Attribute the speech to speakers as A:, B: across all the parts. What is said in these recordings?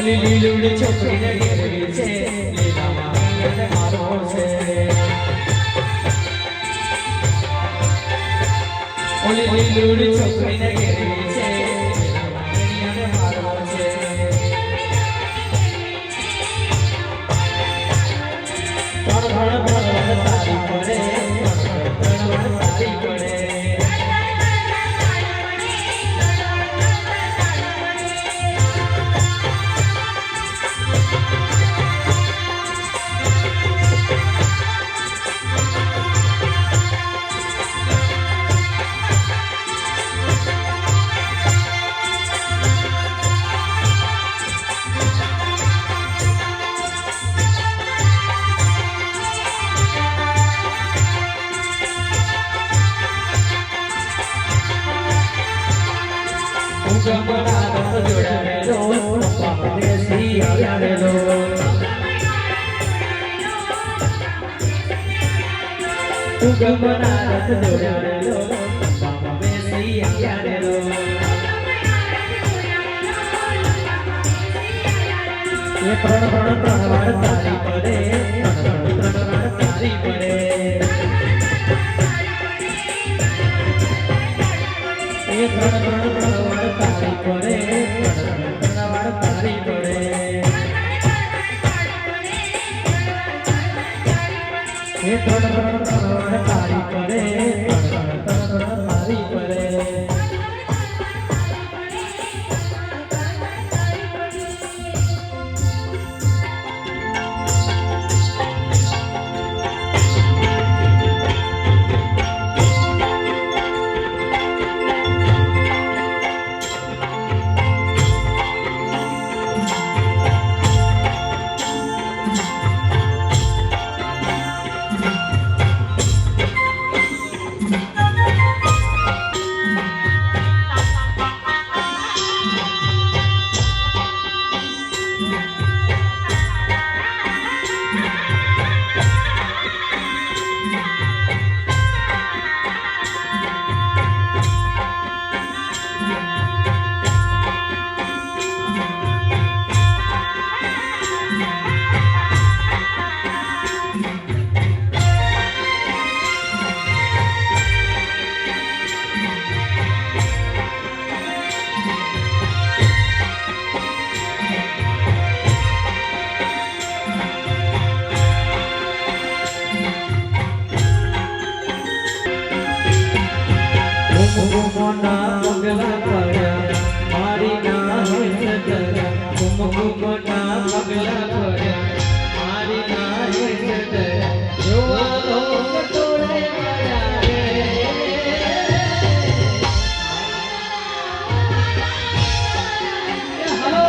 A: ઓલી લીલુડી છોકરીને ઘેરવી છે લીલામાં મારો છે ઓલી લીલુડી છોકરીને ઘેરવી છે લીલામાં મારો છે ત્રણ તારી પડે તારી પડે ગમનારત જોડાડેલો બાપા બેસી આવ્યાડેલો એ ત્રણ વાર તારી પડે ત્રણ વાર તારી પડે એ ત્રણ વાર તારી પડે ત્રણ વાર તારી પડે એ ત્રણ તારી પડે તારી પડે મોના પગલા પડ્યા મારી ના હેતરા મોના પગલા પડ્યા મારી ના હેતરા જોવા લોક તોડે મારા રે હલો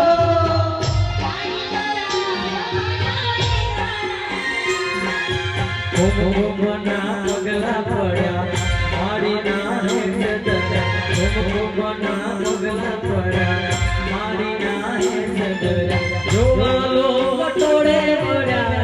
A: મોના પગલા પડ્યા મારી ના ભગવાના પગલા પડ્યા મારી ના હેતરા જોવા લોક તોડે પડ્યા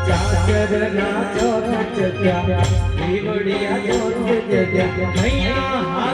A: ચાચરના ચોક ચોક દીવડિયા ચોક મૈયા